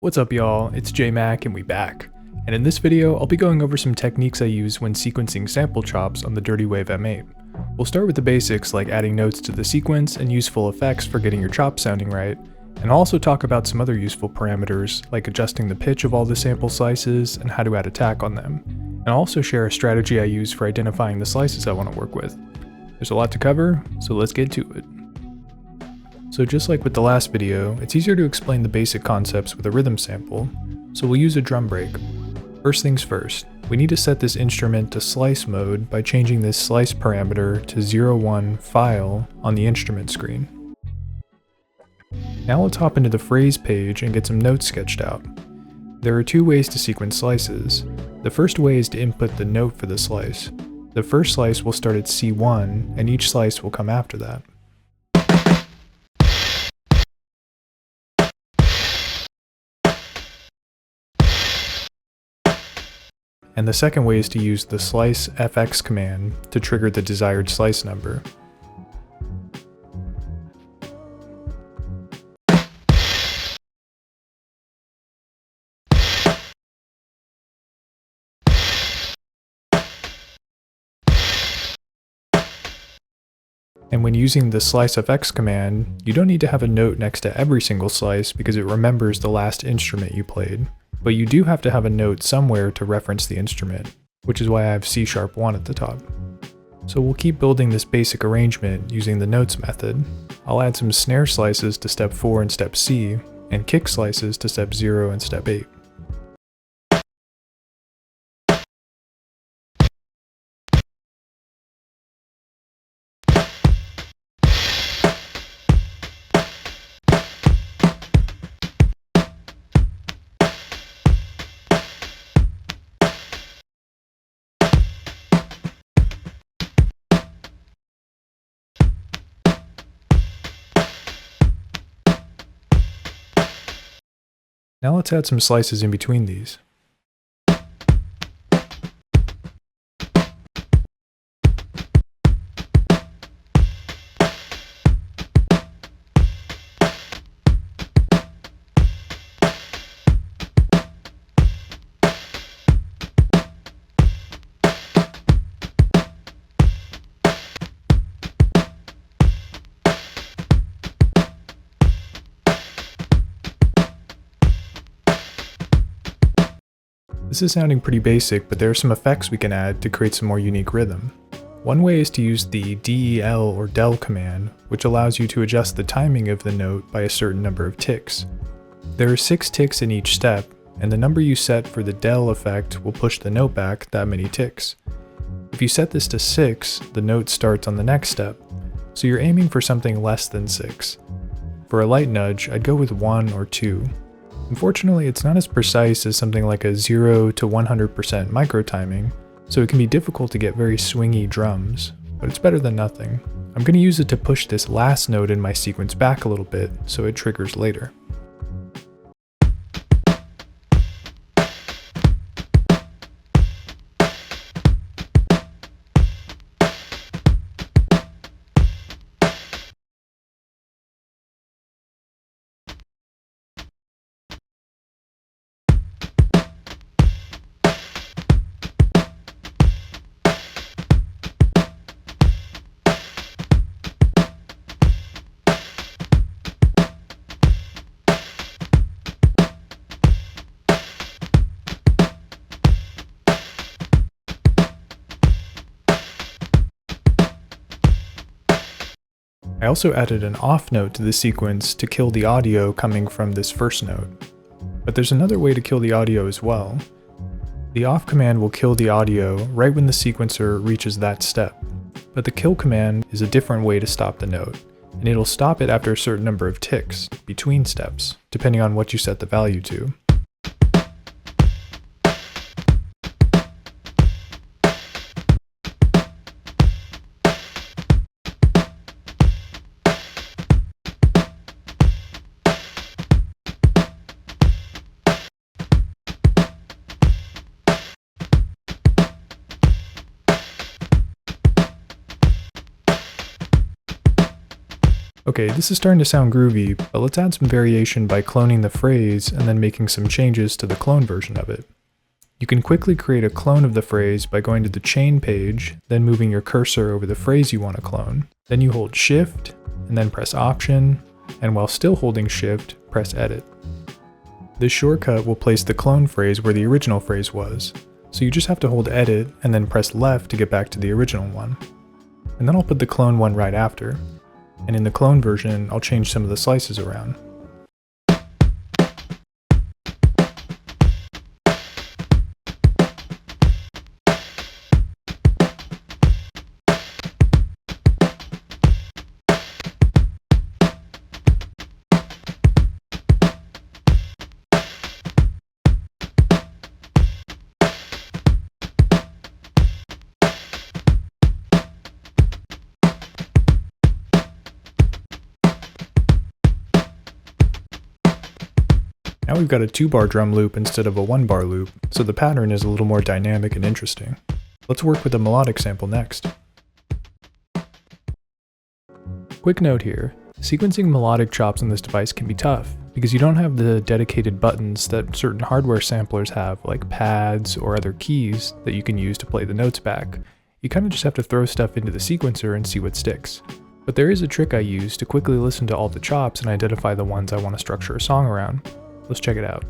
What's up y'all, it's JMac and we back. And in this video, I'll be going over some techniques I use when sequencing sample chops on the Dirtywave M8. We'll start with the basics like adding notes to the sequence and useful effects for getting your chops sounding right, and I'll also talk about some other useful parameters like adjusting the pitch of all the sample slices and how to add attack on them. And I'll also share a strategy I use for identifying the slices I want to work with. There's a lot to cover, so let's get to it. So just like with the last video, it's easier to explain the basic concepts with a rhythm sample, so we'll use a drum break. First things first, we need to set this instrument to slice mode by changing this slice parameter to 01 file on the instrument screen. Now let's hop into the phrase page and get some notes sketched out. There are two ways to sequence slices. The first way is to input the note for the slice. The first slice will start at C1, and each slice will come after that. And the second way is to use the slice FX command to trigger the desired slice number. And when using the slice FX command, you don't need to have a note next to every single slice because it remembers the last instrument you played. But you do have to have a note somewhere to reference the instrument, which is why I have C#1 at the top. So we'll keep building this basic arrangement using the notes method. I'll add some snare slices to step 4 and step C, and kick slices to step 0 and step 8. Now let's add some slices in between these. This is sounding pretty basic, but there are some effects we can add to create some more unique rhythm. One way is to use the del or del command, which allows you to adjust the timing of the note by a certain number of ticks. There are 6 ticks in each step, and the number you set for the del effect will push the note back that many ticks. If you set this to 6, the note starts on the next step, so you're aiming for something less than 6. For a light nudge, I'd go with 1 or 2. Unfortunately, it's not as precise as something like a 0 to 100% microtiming, so it can be difficult to get very swingy drums, but it's better than nothing. I'm going to use it to push this last note in my sequence back a little bit so it triggers later. I also added an off note to the sequence to kill the audio coming from this first note. But there's another way to kill the audio as well. The off command will kill the audio right when the sequencer reaches that step, but the kill command is a different way to stop the note, and it'll stop it after a certain number of ticks, between steps, depending on what you set the value to. Okay, this is starting to sound groovy, but let's add some variation by cloning the phrase and then making some changes to the clone version of it. You can quickly create a clone of the phrase by going to the chain page, then moving your cursor over the phrase you want to clone. Then you hold Shift, and then press Option, and while still holding Shift, press Edit. This shortcut will place the clone phrase where the original phrase was, so you just have to hold Edit and then press Left to get back to the original one. And then I'll put the clone one right after. And in the clone version, I'll change some of the slices around. Now we've got a 2-bar drum loop instead of a 1-bar loop, so the pattern is a little more dynamic and interesting. Let's work with a melodic sample next. Quick note here, sequencing melodic chops on this device can be tough, because you don't have the dedicated buttons that certain hardware samplers have, like pads or other keys that you can use to play the notes back. You kind of just have to throw stuff into the sequencer and see what sticks. But there is a trick I use to quickly listen to all the chops and identify the ones I want to structure a song around. Let's check it out.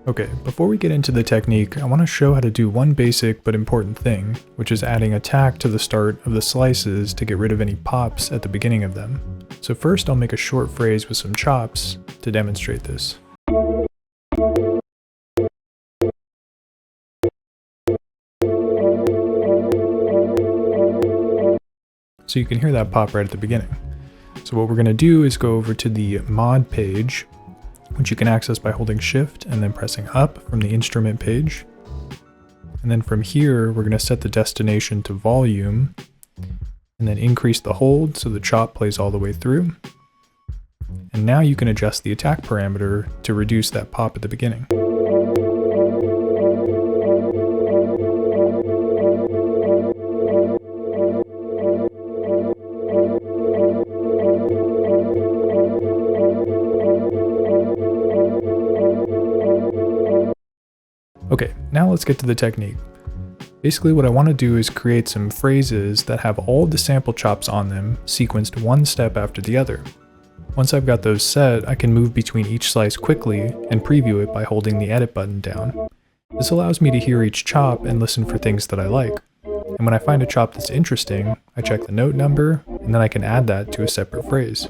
Okay, before we get into the technique, I want to show how to do one basic but important thing, which is adding a tack to the start of the slices to get rid of any pops at the beginning of them. So first I'll make a short phrase with some chops to demonstrate this. So you can hear that pop right at the beginning. So what we're going to do is go over to the mod page, which you can access by holding Shift and then pressing up from the instrument page. And then from here, we're going to set the destination to volume and then increase the hold so the chop plays all the way through. And now you can adjust the attack parameter to reduce that pop at the beginning. Okay, now let's get to the technique. Basically what I want to do is create some phrases that have all the sample chops on them sequenced one step after the other. Once I've got those set, I can move between each slice quickly and preview it by holding the edit button down. This allows me to hear each chop and listen for things that I like. And when I find a chop that's interesting, I check the note number, and then I can add that to a separate phrase.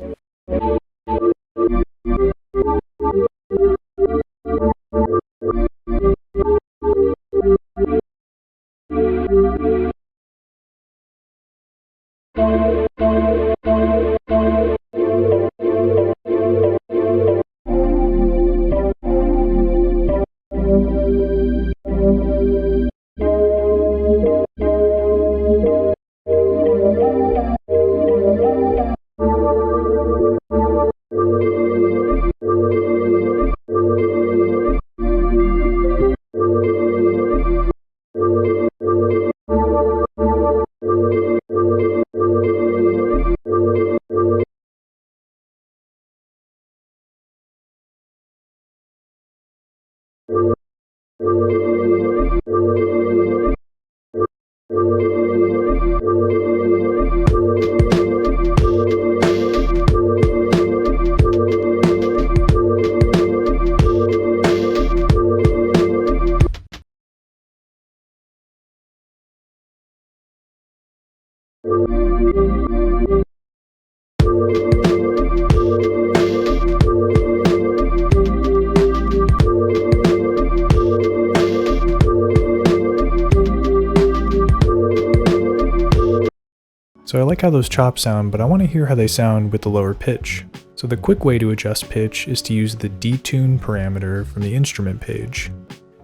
So I like how those chops sound, but I want to hear how they sound with the lower pitch. So the quick way to adjust pitch is to use the detune parameter from the instrument page.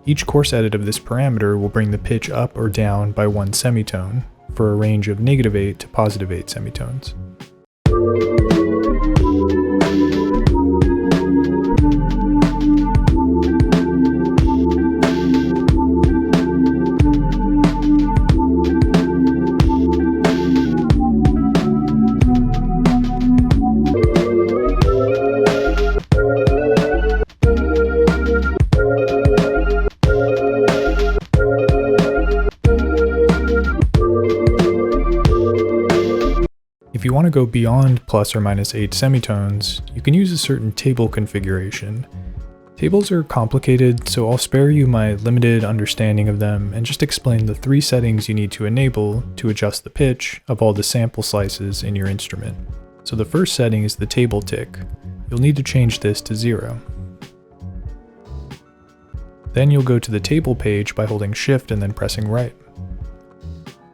Each course edit of this parameter will bring the pitch up or down by 1 semitone, for a range of -8 to +8 semitones. If you want to go beyond plus or minus 8 semitones, you can use a certain table configuration. Tables are complicated, so I'll spare you my limited understanding of them and just explain the 3 settings you need to enable to adjust the pitch of all the sample slices in your instrument. So the first setting is the table tick. You'll need to change this to 0. Then you'll go to the table page by holding Shift and then pressing right.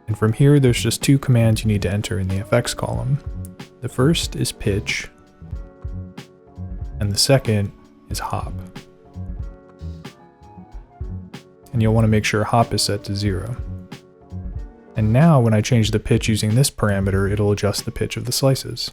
And from here, there's just 2 commands you need to enter in the effects column. The first is pitch, and the second is hop. And you'll want to make sure hop is set to 0. And now when I change the pitch using this parameter, it'll adjust the pitch of the slices.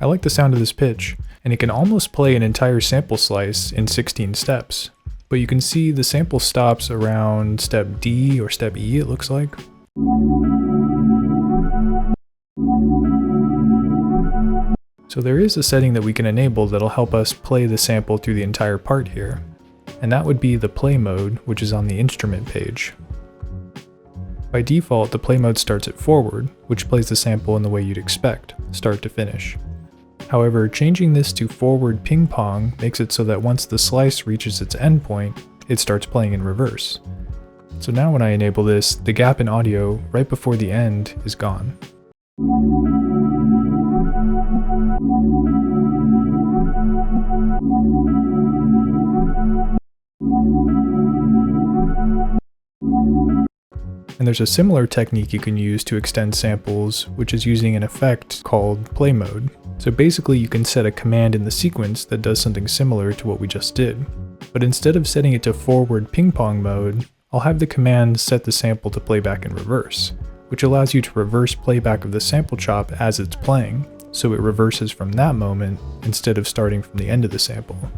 I like the sound of this pitch, and it can almost play an entire sample slice in 16 steps. But you can see the sample stops around step D or step E, it looks like. So there is a setting that we can enable that'll help us play the sample through the entire part here. And that would be the play mode, which is on the instrument page. By default, the play mode starts at forward, which plays the sample in the way you'd expect, start to finish. However, changing this to forward ping pong makes it so that once the slice reaches its endpoint, it starts playing in reverse. So now when I enable this, the gap in audio right before the end is gone. And there's a similar technique you can use to extend samples, which is using an effect called play mode. So basically you can set a command in the sequence that does something similar to what we just did. But instead of setting it to forward ping pong mode, I'll have the command set the sample to playback in reverse, which allows you to reverse playback of the sample chop as it's playing, so it reverses from that moment instead of starting from the end of the sample.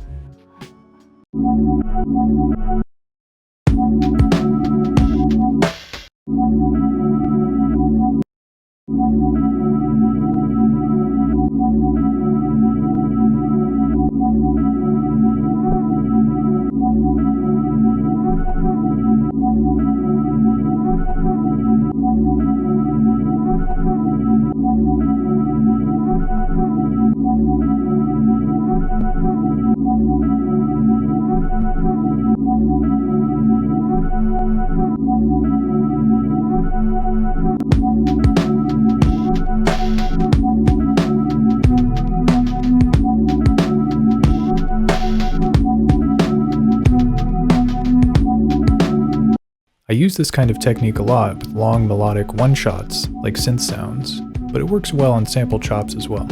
I use this kind of technique a lot with long melodic one-shots, like synth sounds, but it works well on sample chops as well.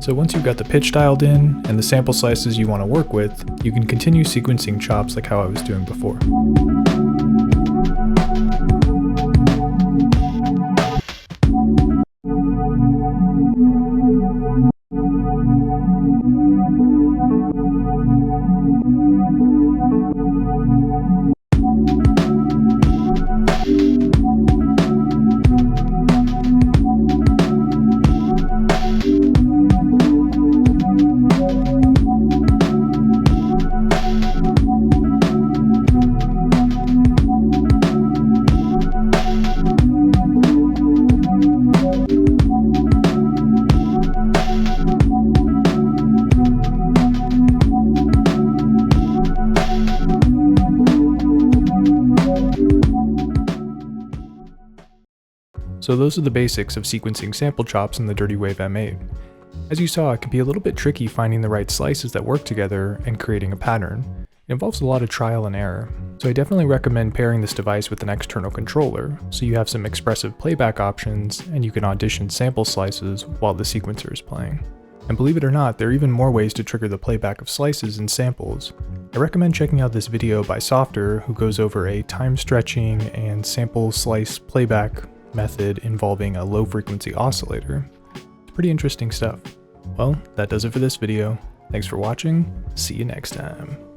So once you've got the pitch dialed in and the sample slices you want to work with, you can continue sequencing chops like how I was doing before. So those are the basics of sequencing sample chops in the Dirtywave M8. As you saw, it can be a little bit tricky finding the right slices that work together and creating a pattern. It involves a lot of trial and error, so I definitely recommend pairing this device with an external controller, so you have some expressive playback options and you can audition sample slices while the sequencer is playing. And believe it or not, there are even more ways to trigger the playback of slices and samples. I recommend checking out this video by Softer, who goes over a time stretching and sample slice playback method involving a low frequency oscillator. It's pretty interesting stuff. Well, that does it for this video. Thanks for watching. See you next time.